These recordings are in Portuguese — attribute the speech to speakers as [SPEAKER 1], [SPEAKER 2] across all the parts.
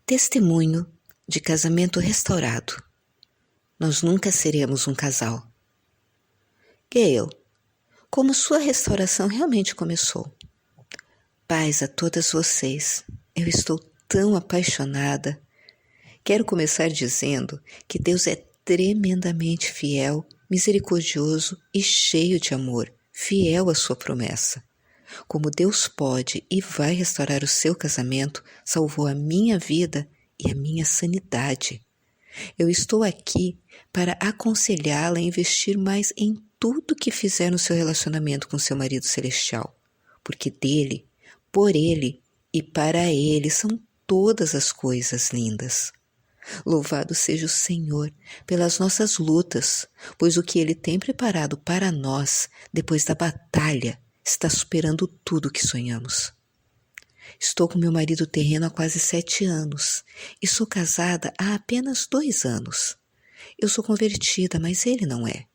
[SPEAKER 1] Testemunho de casamento restaurado. Nós nunca seremos um casal. Gayle, como sua restauração realmente começou? Paz a todas vocês. Eu estou tão apaixonada. Quero começar dizendo que Deus é tremendamente fiel, misericordioso e cheio de amor, fiel à sua promessa. Como Deus pode e vai restaurar o seu casamento, salvou a minha vida e a minha sanidade. Eu estou aqui para aconselhá-la a investir mais em tudo que fizer no seu relacionamento com seu marido celestial, porque dele, por ele e para ele são todas as coisas lindas. Louvado seja o Senhor pelas nossas lutas, pois o que Ele tem preparado para nós, depois da batalha, está superando tudo o que sonhamos. Estou com meu marido terreno há quase 7 anos e sou casada há apenas 2 anos. Eu sou convertida, mas ele não é.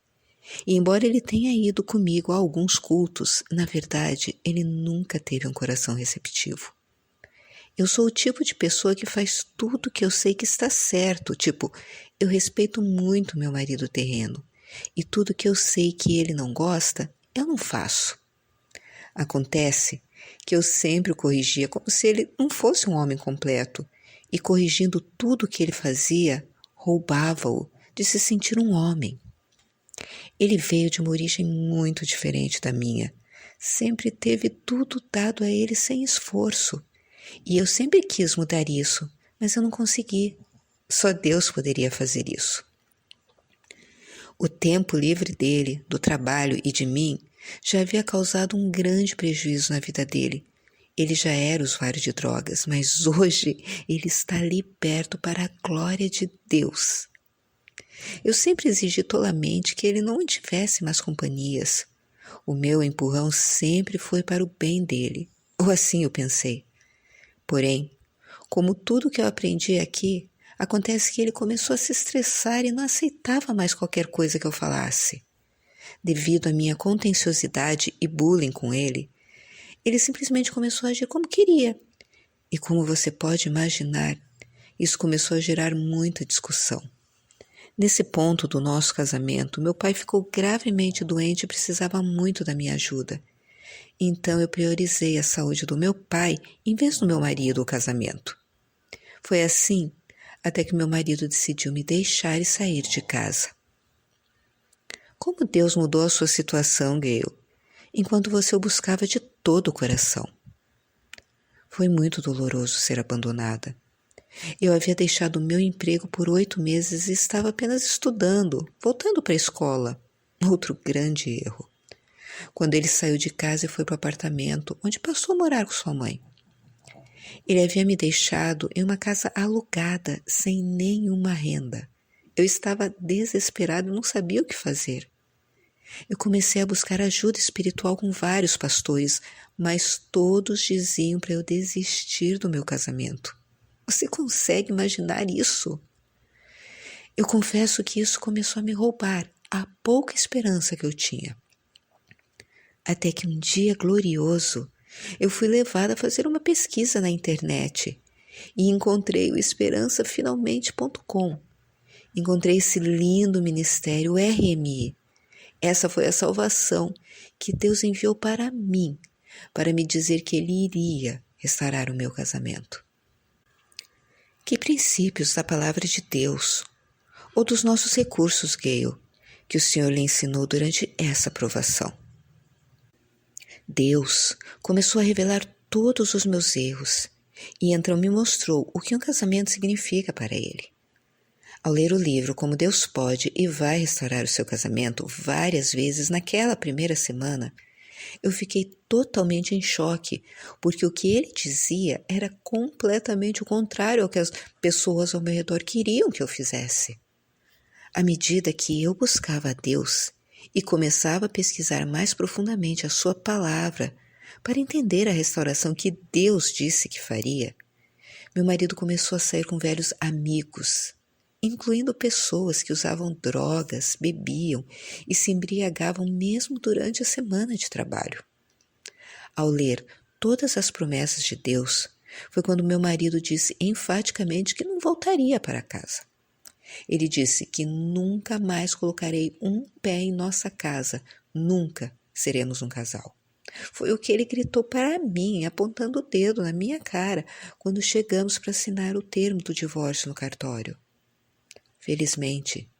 [SPEAKER 1] E embora ele tenha ido comigo a alguns cultos, na verdade, ele nunca teve um coração receptivo. Eu sou o tipo de pessoa que faz tudo que eu sei que está certo, eu respeito muito meu marido terreno, e tudo que eu sei que ele não gosta, eu não faço. Acontece que eu sempre o corrigia como se ele não fosse um homem completo, e corrigindo tudo o que ele fazia, roubava-o de se sentir um homem. Ele veio de uma origem muito diferente da minha, sempre teve tudo dado a ele sem esforço. E eu sempre quis mudar isso, mas eu não consegui. Só Deus poderia fazer isso. O tempo livre dele, do trabalho e de mim, já havia causado um grande prejuízo na vida dele. Ele já era usuário de drogas, mas hoje ele está liberto para a glória de Deus. Eu sempre exigi tolamente que ele não tivesse mais companhias. O meu empurrão sempre foi para o bem dele, ou assim eu pensei. Porém, como tudo que eu aprendi aqui, acontece que ele começou a se estressar e não aceitava mais qualquer coisa que eu falasse. Devido à minha contenciosidade e bullying com ele simplesmente começou a agir como queria. E como você pode imaginar, isso começou a gerar muita discussão. Nesse ponto do nosso casamento, meu pai ficou gravemente doente e precisava muito da minha ajuda. Então eu priorizei a saúde do meu pai em vez do meu marido, o casamento. Foi assim até que meu marido decidiu me deixar e sair de casa. Como Deus mudou a sua situação, Gayle, enquanto você o buscava de todo o coração. Foi muito doloroso ser abandonada. Eu havia deixado o meu emprego por 8 meses e estava apenas estudando, voltando para a escola. Outro grande erro. Quando ele saiu de casa e foi para o apartamento, onde passou a morar com sua mãe. Ele havia me deixado em uma casa alugada, sem nenhuma renda. Eu estava desesperada e não sabia o que fazer. Eu comecei a buscar ajuda espiritual com vários pastores, mas todos diziam para eu desistir do meu casamento. Você consegue imaginar isso? Eu confesso que isso começou a me roubar a pouca esperança que eu tinha. Até que um dia glorioso, eu fui levada a fazer uma pesquisa na internet e encontrei o esperançafinalmente.com. Encontrei esse lindo ministério, o RMI. Essa foi a salvação que Deus enviou para mim, para me dizer que Ele iria restaurar o meu casamento. Que princípios da palavra de Deus, ou dos nossos recursos, Gayle, que o Senhor lhe ensinou durante essa provação? Deus começou a revelar todos os meus erros e então me mostrou o que um casamento significa para ele. Ao ler o livro Como Deus Pode e Vai Restaurar o Seu Casamento várias vezes naquela primeira semana, eu fiquei totalmente em choque, porque o que ele dizia era completamente o contrário ao que as pessoas ao meu redor queriam que eu fizesse. À medida que eu buscava a Deus e começava a pesquisar mais profundamente a sua palavra para entender a restauração que Deus disse que faria, meu marido começou a sair com velhos amigos, incluindo pessoas que usavam drogas, bebiam e se embriagavam mesmo durante a semana de trabalho. Ao ler todas as promessas de Deus, foi quando meu marido disse enfaticamente que não voltaria para casa. Ele disse que nunca mais colocarei um pé em nossa casa, nunca seremos um casal. Foi o que ele gritou para mim, apontando o dedo na minha cara, quando chegamos para assinar o termo do divórcio no cartório. Felizmente,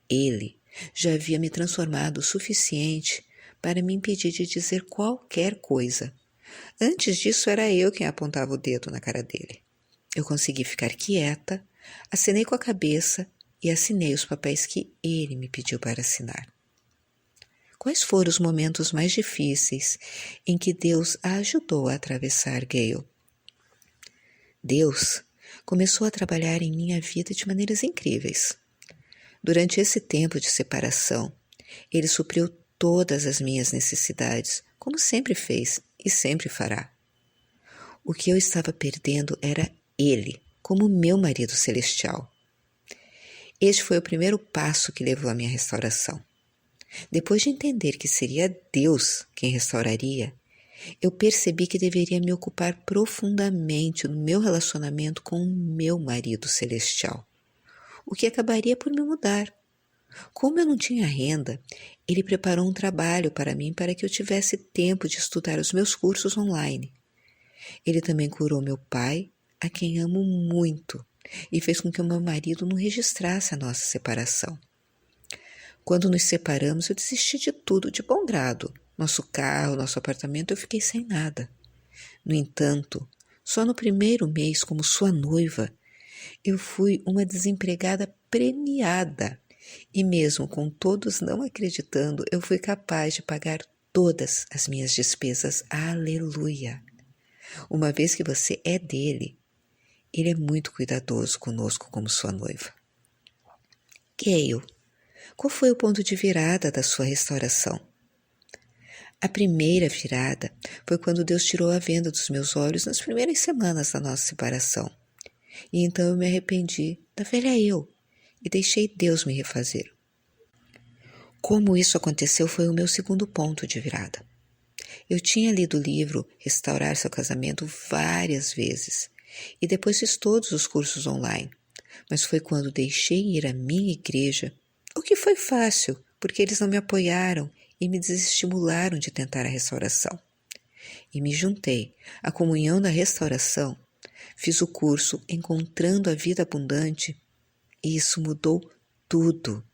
[SPEAKER 1] ele já havia me transformado o suficiente para me impedir de dizer qualquer coisa. Antes disso, era eu quem apontava o dedo na cara dele. Eu consegui ficar quieta, acenei com a cabeça e assinei os papéis que ele me pediu para assinar. Quais foram os momentos mais difíceis em que Deus a ajudou a atravessar, Gayle? Deus começou a trabalhar em minha vida de maneiras incríveis. Durante esse tempo de separação, Ele supriu todas as minhas necessidades, como sempre fez e sempre fará. O que eu estava perdendo era Ele, como meu marido celestial. Este foi o primeiro passo que levou à minha restauração. Depois de entender que seria Deus quem restauraria, eu percebi que deveria me ocupar profundamente no meu relacionamento com o meu marido celestial, o que acabaria por me mudar. Como eu não tinha renda, ele preparou um trabalho para mim para que eu tivesse tempo de estudar os meus cursos online. Ele também curou meu pai, a quem amo muito, e fez com que o meu marido não registrasse a nossa separação. Quando nos separamos, eu desisti de tudo de bom grado. Nosso carro, nosso apartamento, eu fiquei sem nada. No entanto, só no primeiro mês como sua noiva, eu fui uma desempregada premiada. E mesmo com todos não acreditando, eu fui capaz de pagar todas as minhas despesas. Aleluia! Uma vez que você é dele, ele é muito cuidadoso conosco como sua noiva. Gayle, qual foi o ponto de virada da sua restauração? A primeira virada foi quando Deus tirou a venda dos meus olhos nas primeiras semanas da nossa separação. E então eu me arrependi da velha eu e deixei Deus me refazer. Como isso aconteceu foi o meu segundo ponto de virada. Eu tinha lido o livro Restaurar Seu Casamento várias vezes e depois fiz todos os cursos online, mas foi quando deixei ir à minha igreja, o que foi fácil, porque eles não me apoiaram e me desestimularam de tentar a restauração. E me juntei à comunhão da restauração, fiz o curso Encontrando a Vida Abundante e isso mudou tudo.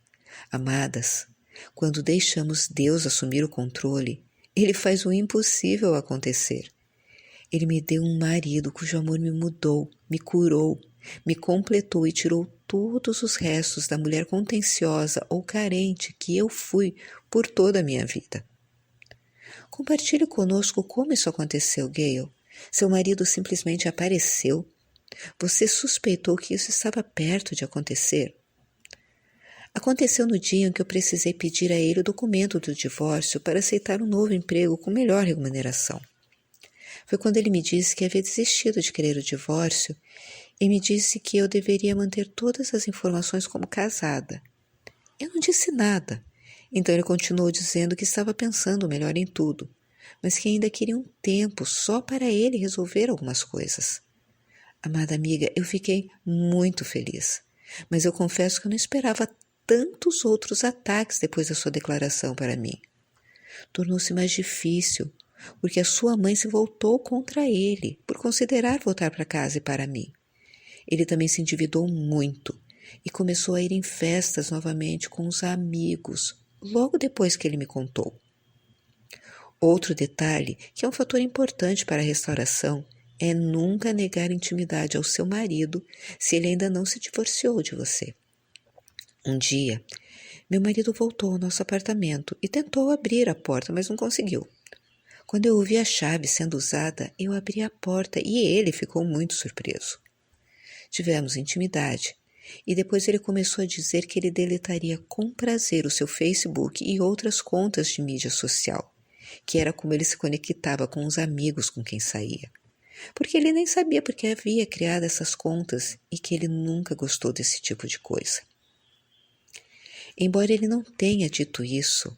[SPEAKER 1] Amadas, quando deixamos Deus assumir o controle, Ele faz o impossível acontecer. Ele me deu um marido cujo amor me mudou, me curou, me completou e tirou todos os restos da mulher contenciosa ou carente que eu fui por toda a minha vida. Compartilhe conosco como isso aconteceu, Gayle. Seu marido simplesmente apareceu? Você suspeitou que isso estava perto de acontecer? Aconteceu no dia em que eu precisei pedir a ele o documento do divórcio para aceitar um novo emprego com melhor remuneração. Foi quando ele me disse que havia desistido de querer o divórcio e me disse que eu deveria manter todas as informações como casada. Eu não disse nada, então ele continuou dizendo que estava pensando melhor em tudo, mas que ainda queria um tempo só para ele resolver algumas coisas. Amada amiga, eu fiquei muito feliz, mas eu confesso que eu não esperava tantos outros ataques depois da sua declaração para mim. Tornou-se mais difícil, porque a sua mãe se voltou contra ele por considerar voltar para casa e para mim. Ele também se endividou muito e começou a ir em festas novamente com os amigos, logo depois que ele me contou. Outro detalhe, que é um fator importante para a restauração, é nunca negar intimidade ao seu marido se ele ainda não se divorciou de você. Um dia, meu marido voltou ao nosso apartamento e tentou abrir a porta, mas não conseguiu. Quando eu ouvi a chave sendo usada, eu abri a porta e ele ficou muito surpreso. Tivemos intimidade e depois ele começou a dizer que ele deletaria com prazer o seu Facebook e outras contas de mídia social, que era como ele se conectava com os amigos com quem saía. Porque ele nem sabia porque havia criado essas contas e que ele nunca gostou desse tipo de coisa. Embora ele não tenha dito isso,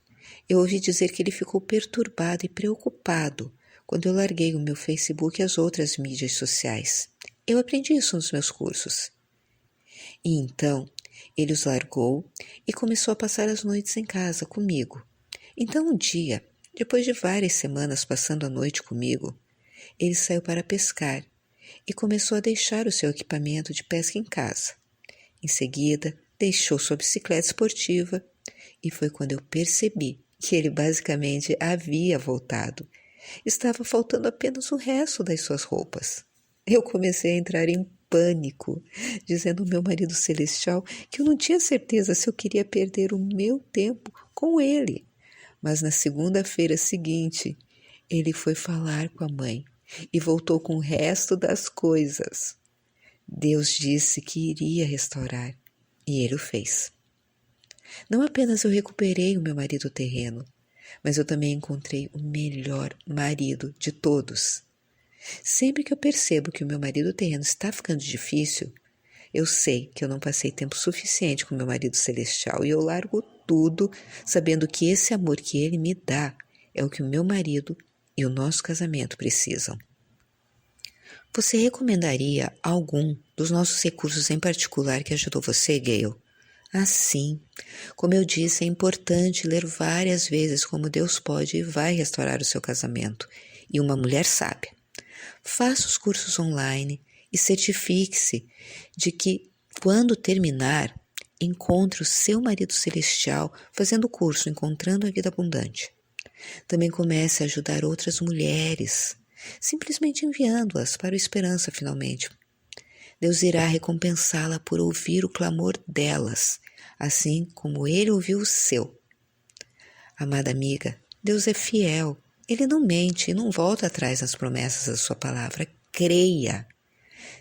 [SPEAKER 1] eu ouvi dizer que ele ficou perturbado e preocupado quando eu larguei o meu Facebook e as outras mídias sociais. Eu aprendi isso nos meus cursos. E então, ele os largou e começou a passar as noites em casa comigo. Então, um dia, depois de várias semanas passando a noite comigo, ele saiu para pescar e começou a deixar o seu equipamento de pesca em casa. Em seguida, deixou sua bicicleta esportiva e foi quando eu percebi que ele basicamente havia voltado. Estava faltando apenas o resto das suas roupas. Eu comecei a entrar em pânico, dizendo ao meu marido celestial que eu não tinha certeza se eu queria perder o meu tempo com ele. Mas na segunda-feira seguinte, ele foi falar com a mãe e voltou com o resto das coisas. Deus disse que iria restaurar, e ele o fez. Não apenas eu recuperei o meu marido terreno, mas eu também encontrei o melhor marido de todos. Sempre que eu percebo que o meu marido terreno está ficando difícil, eu sei que eu não passei tempo suficiente com o meu marido celestial e eu largo tudo, sabendo que esse amor que ele me dá é o que o meu marido e o nosso casamento precisam. Você recomendaria algum dos nossos recursos em particular que ajudou você, Gayle? Sim, como eu disse, é importante ler várias vezes como Deus pode e vai restaurar o seu casamento. E uma mulher sábia. Faça os cursos online e certifique-se de que, quando terminar, encontre o seu marido celestial fazendo o curso Encontrando a Vida Abundante. Também comece a ajudar outras mulheres, simplesmente enviando-as para o Esperança finalmente. Deus irá recompensá-la por ouvir o clamor delas, assim como ele ouviu o seu. Amada amiga, Deus é fiel. Ele não mente e não volta atrás nas promessas da sua palavra. Creia.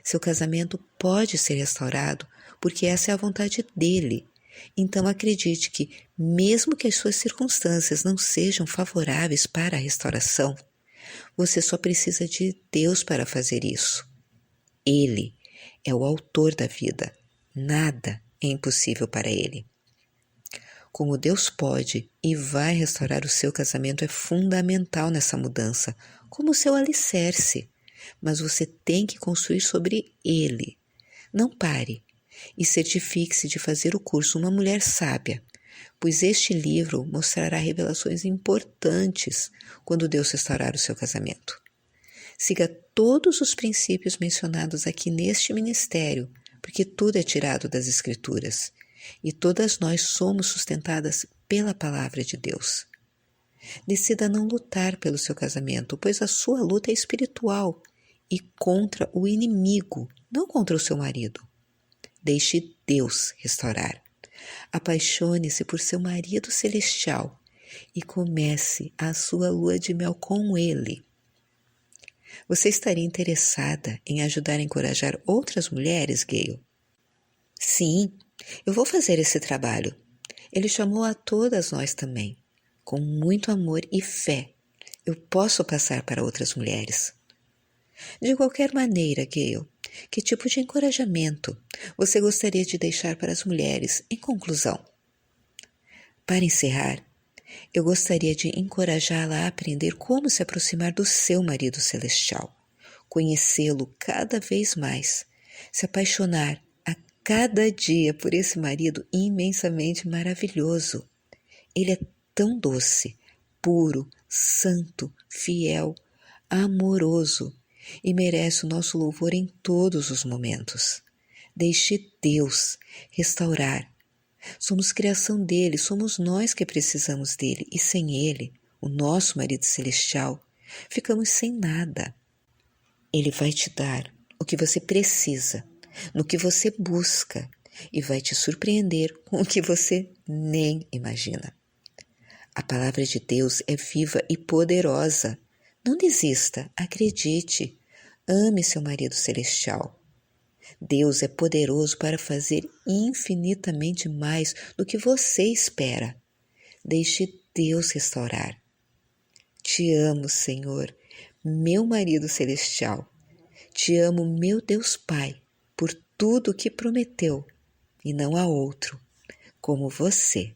[SPEAKER 1] Seu casamento pode ser restaurado porque essa é a vontade dele. Então acredite que, mesmo que as suas circunstâncias não sejam favoráveis para a restauração, você só precisa de Deus para fazer isso. Ele é o autor da vida. Nada é impossível para ele. Como Deus pode e vai restaurar o seu casamento é fundamental nessa mudança, como o seu alicerce. Mas você tem que construir sobre ele. Não pare e certifique-se de fazer o curso Uma Mulher Sábia, pois este livro mostrará revelações importantes quando Deus restaurar o seu casamento. Siga todos os princípios mencionados aqui neste ministério, porque tudo é tirado das Escrituras, e todas nós somos sustentadas pela palavra de Deus. Decida não lutar pelo seu casamento, pois a sua luta é espiritual e contra o inimigo, não contra o seu marido. Deixe Deus restaurar. Apaixone-se por seu marido celestial e comece a sua lua de mel com ele. Você estaria interessada em ajudar a encorajar outras mulheres, Gayle? Sim, eu vou fazer esse trabalho. Ele chamou a todas nós também. Com muito amor e fé, eu posso passar para outras mulheres. De qualquer maneira, Gayle, que tipo de encorajamento você gostaria de deixar para as mulheres em conclusão? Para encerrar, eu gostaria de encorajá-la a aprender como se aproximar do seu marido celestial, conhecê-lo cada vez mais, se apaixonar a cada dia por esse marido imensamente maravilhoso. Ele é tão doce, puro, santo, fiel, amoroso e merece o nosso louvor em todos os momentos. Deixe Deus restaurar. Somos criação dele, somos nós que precisamos dele, e sem ele, o nosso marido celestial, ficamos sem nada. Ele vai te dar o que você precisa, no que você busca, e vai te surpreender com o que você nem imagina. A palavra de Deus é viva e poderosa. Não desista, acredite, ame seu marido celestial. Deus é poderoso para fazer infinitamente mais do que você espera. Deixe Deus restaurar. Te amo, Senhor, meu marido celestial. Te amo, meu Deus Pai, por tudo que prometeu, e não há outro como você.